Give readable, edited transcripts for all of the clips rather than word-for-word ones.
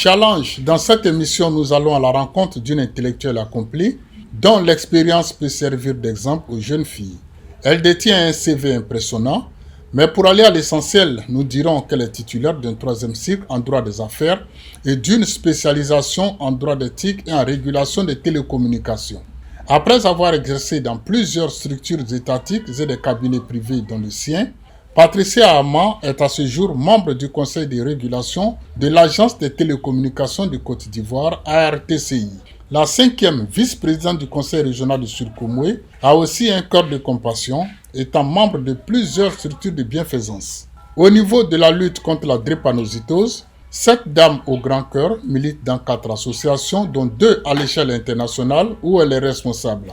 Challenge. Dans cette émission, nous allons à la rencontre d'une intellectuelle accomplie dont l'expérience peut servir d'exemple aux jeunes filles. Elle détient un CV impressionnant, mais pour aller à l'essentiel, nous dirons qu'elle est titulaire d'un 3e cycle en droit des affaires et d'une spécialisation en droit d'éthique et en régulation des télécommunications. Après avoir exercé dans plusieurs structures étatiques et des cabinets privés dont le sien, Patricia Ama est à ce jour membre du conseil de régulation de l'Agence des télécommunications de Côte d'Ivoire, ARTCI. La 5e vice-présidente du conseil régional de Surkomoué a aussi un cœur de compassion, étant membre de plusieurs structures de bienfaisance. Au niveau de la lutte contre la drépanocytose, cette dame au grand cœur milite dans 4 associations, dont 2 à l'échelle internationale où elle est responsable.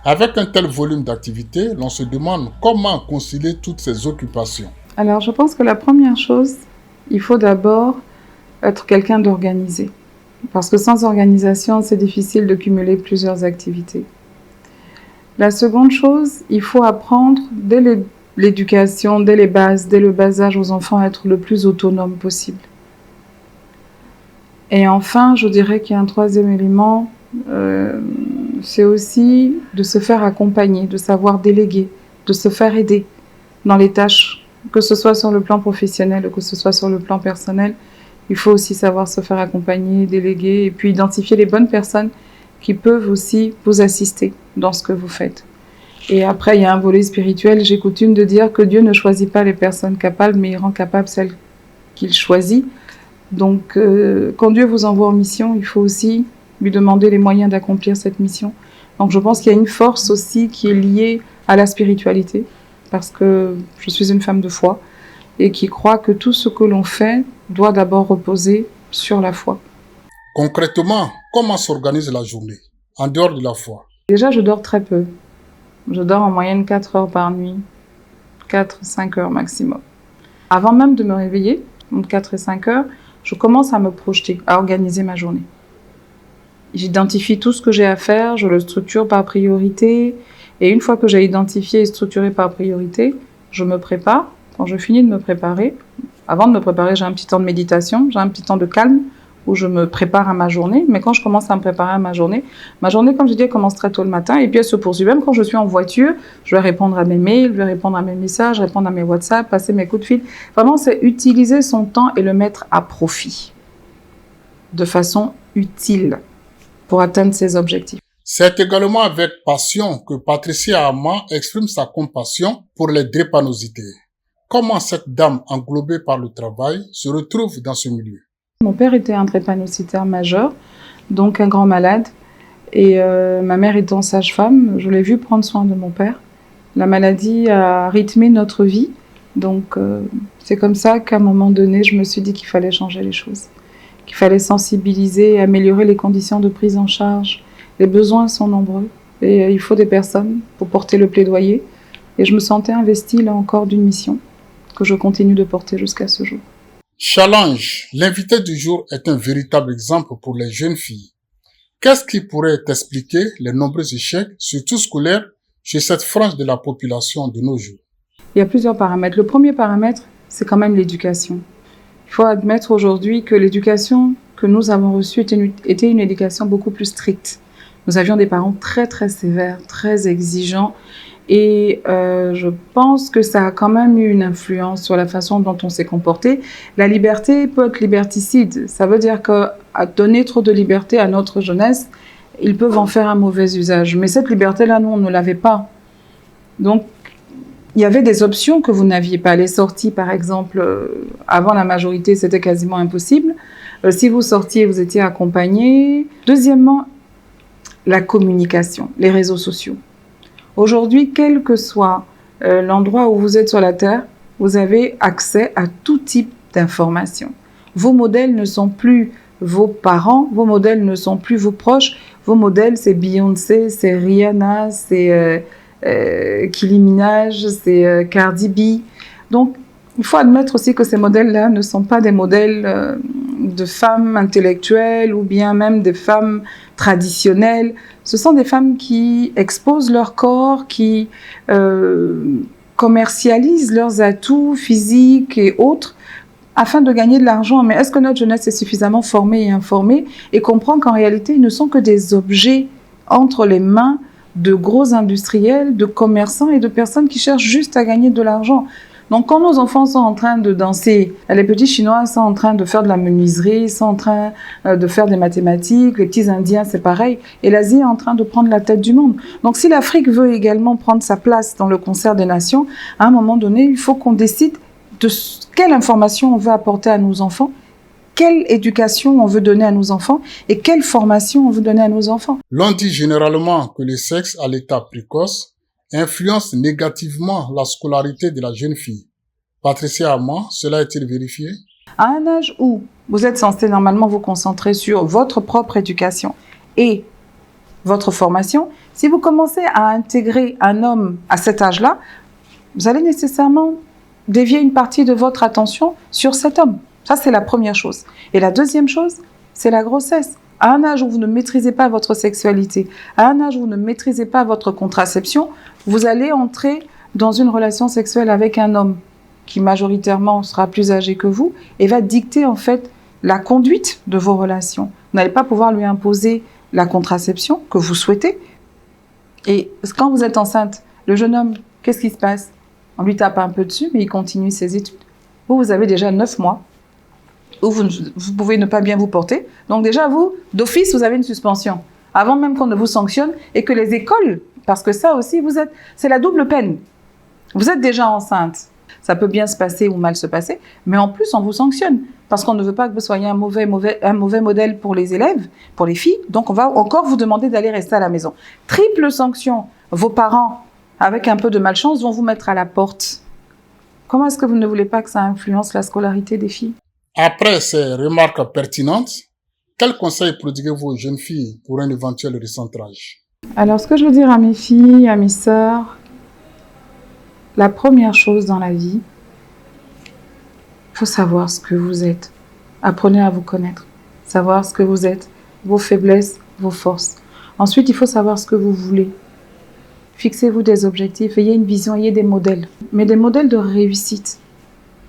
Avec un tel volume d'activités, l'on se demande comment concilier toutes ces occupations. Alors, je pense que la première chose, il faut d'abord être quelqu'un d'organisé. Parce que sans organisation, c'est difficile de cumuler plusieurs activités. La seconde chose, il faut apprendre dès l'éducation, dès les bases, dès le bas âge aux enfants à être le plus autonome possible. Et enfin, je dirais qu'il y a un 3e élément, c'est aussi de se faire accompagner, de savoir déléguer, de se faire aider dans les tâches, que ce soit sur le plan professionnel ou que ce soit sur le plan personnel. Il faut aussi savoir se faire accompagner, déléguer et puis identifier les bonnes personnes qui peuvent aussi vous assister dans ce que vous faites. Et après, il y a un volet spirituel. J'ai coutume de dire que Dieu ne choisit pas les personnes capables, mais il rend capables celles qu'il choisit. Donc, quand Dieu vous envoie en mission, il faut aussi lui demander les moyens d'accomplir cette mission. Donc, je pense qu'il y a une force aussi qui est liée à la spiritualité, parce que je suis une femme de foi et qui croit que tout ce que l'on fait doit d'abord reposer sur la foi. Concrètement, comment s'organise la journée, en dehors de la foi? Déjà, je dors très peu. Je dors en moyenne 4 heures par nuit, 4-5 heures maximum. Avant même de me réveiller, entre 4 et 5 heures, je commence à me projeter, à organiser ma journée. J'identifie tout ce que j'ai à faire, je le structure par priorité. Et une fois que j'ai identifié et structuré par priorité, je me prépare. Quand je finis de me préparer, avant de me préparer, j'ai un petit temps de méditation, j'ai un petit temps de calme où je me prépare à ma journée. Mais quand je commence à me préparer à ma journée, comme je dis, elle commence très tôt le matin et puis elle se poursuit. Même quand je suis en voiture, je vais répondre à mes mails, je vais répondre à mes messages, répondre à mes WhatsApp, passer mes coups de fil. Vraiment, c'est utiliser son temps et le mettre à profit, de façon utile, pour atteindre ses objectifs. C'est également avec passion que Patricia Ama exprime sa compassion pour les drépanocytés. Comment cette dame englobée par le travail se retrouve dans ce milieu? Mon père était un drépanocytaire majeur, donc un grand malade. Et ma mère étant sage-femme, je l'ai vu prendre soin de mon père. La maladie a rythmé notre vie. Donc c'est comme ça qu'à un moment donné, je me suis dit qu'il fallait changer les choses. Qu'il fallait sensibiliser et améliorer les conditions de prise en charge. Les besoins sont nombreux et il faut des personnes pour porter le plaidoyer. Et je me sentais investie là encore d'une mission que je continue de porter jusqu'à ce jour. Challenge. L'invité du jour est un véritable exemple pour les jeunes filles. Qu'est-ce qui pourrait expliquer les nombreux échecs, surtout scolaires, chez cette frange de la population de nos jours? Il y a plusieurs paramètres. Le premier paramètre, c'est quand même l'éducation. Il faut admettre aujourd'hui que l'éducation que nous avons reçue était une éducation beaucoup plus stricte. Nous avions des parents très très sévères, très exigeants et je pense que ça a quand même eu une influence sur la façon dont on s'est comporté. La liberté peut être liberticide. Ça veut dire qu'à donner trop de liberté à notre jeunesse, ils peuvent en faire un mauvais usage. Mais cette liberté-là, nous, on ne l'avait pas. Donc, il y avait des options que vous n'aviez pas. Les sorties, par exemple, avant la majorité, c'était quasiment impossible. Si vous sortiez, vous étiez accompagné. Deuxièmement, la communication, les réseaux sociaux. Aujourd'hui, quel que soit l'endroit où vous êtes sur la Terre, vous avez accès à tout type d'informations. Vos modèles ne sont plus vos parents, vos modèles ne sont plus vos proches. Vos modèles, c'est Beyoncé, c'est Rihanna, c'est Kylie Minaj, c'est Cardi B. Donc, il faut admettre aussi que ces modèles-là ne sont pas des modèles de femmes intellectuelles ou bien même des femmes traditionnelles. Ce sont des femmes qui exposent leur corps, qui commercialisent leurs atouts physiques et autres afin de gagner de l'argent. Mais est-ce que notre jeunesse est suffisamment formée et informée et comprend qu'en réalité, ils ne sont que des objets entre les mains de gros industriels, de commerçants et de personnes qui cherchent juste à gagner de l'argent. Donc, quand nos enfants sont en train de danser, les petits Chinois sont en train de faire de la menuiserie, sont en train de faire des mathématiques, les petits Indiens, c'est pareil, et l'Asie est en train de prendre la tête du monde. Donc, si l'Afrique veut également prendre sa place dans le concert des nations, à un moment donné, il faut qu'on décide de quelle information on veut apporter à nos enfants, quelle éducation on veut donner à nos enfants et quelle formation on veut donner à nos enfants. L'on dit généralement que le sexe à l'état précoce influence négativement la scolarité de la jeune fille. Patricia Amman, cela est-il vérifié? À un âge où vous êtes censé normalement vous concentrer sur votre propre éducation et votre formation, si vous commencez à intégrer un homme à cet âge-là, vous allez nécessairement dévier une partie de votre attention sur cet homme. Ça, c'est la première chose. Et la deuxième chose, c'est la grossesse. À un âge où vous ne maîtrisez pas votre sexualité, à un âge où vous ne maîtrisez pas votre contraception, vous allez entrer dans une relation sexuelle avec un homme qui majoritairement sera plus âgé que vous et va dicter en fait la conduite de vos relations. Vous n'allez pas pouvoir lui imposer la contraception que vous souhaitez. Et quand vous êtes enceinte, le jeune homme, qu'est-ce qui se passe? On lui tape un peu dessus, mais il continue ses études. Vous avez déjà 9 mois où vous pouvez ne pas bien vous porter. Donc déjà, vous, d'office, vous avez une suspension. Avant même qu'on ne vous sanctionne et que les écoles, parce que ça aussi, c'est la double peine. Vous êtes déjà enceinte. Ça peut bien se passer ou mal se passer, mais en plus, on vous sanctionne. Parce qu'on ne veut pas que vous soyez un mauvais modèle pour les élèves, pour les filles. Donc, on va encore vous demander d'aller rester à la maison. Triple sanction. Vos parents, avec un peu de malchance, vont vous mettre à la porte. Comment est-ce que vous ne voulez pas que ça influence la scolarité des filles? Après ces remarques pertinentes, quels conseils prodiguez-vous aux jeunes filles pour un éventuel recentrage? Alors, ce que je veux dire à mes filles, à mes sœurs, la première chose dans la vie, il faut savoir ce que vous êtes. Apprenez à vous connaître. Savoir ce que vous êtes, vos faiblesses, vos forces. Ensuite, il faut savoir ce que vous voulez. Fixez-vous des objectifs, ayez une vision, ayez des modèles. Mais des modèles de réussite.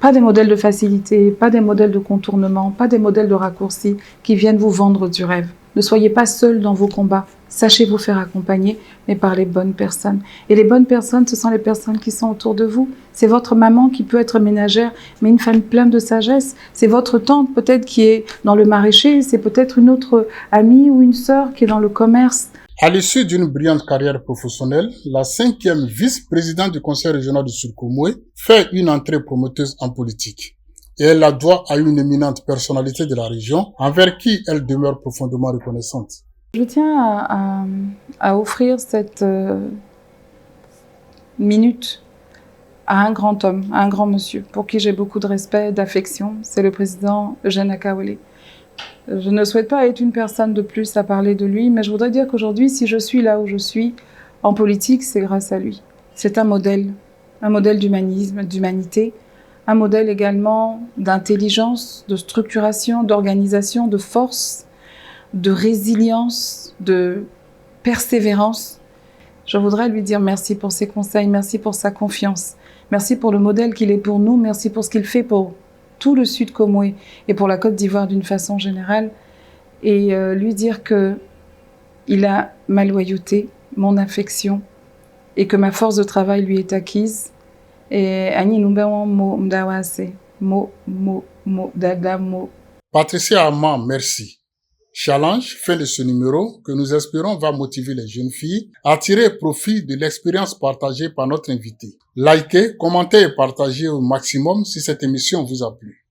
Pas des modèles de facilité, pas des modèles de contournement, pas des modèles de raccourcis qui viennent vous vendre du rêve. Ne soyez pas seul dans vos combats. Sachez vous faire accompagner, mais par les bonnes personnes. Et les bonnes personnes, ce sont les personnes qui sont autour de vous. C'est votre maman qui peut être ménagère, mais une femme pleine de sagesse. C'est votre tante peut-être qui est dans le maraîcher. C'est peut-être une autre amie ou une sœur qui est dans le commerce. À l'issue d'une brillante carrière professionnelle, la 5e vice-présidente du Conseil régional du Sud-Komoué fait une entrée prometteuse en politique. Et elle la doit à une éminente personnalité de la région, envers qui elle demeure profondément reconnaissante. Je tiens à offrir cette minute à un grand homme, à un grand monsieur, pour qui j'ai beaucoup de respect, d'affection. C'est le président Eugène Akawele. Je ne souhaite pas être une personne de plus à parler de lui, mais je voudrais dire qu'aujourd'hui, si je suis là où je suis en politique, c'est grâce à lui. C'est un modèle d'humanisme, d'humanité, un modèle également d'intelligence, de structuration, d'organisation, de force, de résilience, de persévérance. Je voudrais lui dire merci pour ses conseils, merci pour sa confiance, merci pour le modèle qu'il est pour nous, merci pour ce qu'il fait pour tout le Sud Komoué et pour la Côte d'Ivoire d'une façon générale, et lui dire que il a ma loyauté, mon affection, et que ma force de travail lui est acquise. Et Patricia Amman, merci. Challenge, fin de ce numéro, que nous espérons va motiver les jeunes filles à tirer profit de l'expérience partagée par notre invité. Likez, commentez et partagez au maximum si cette émission vous a plu.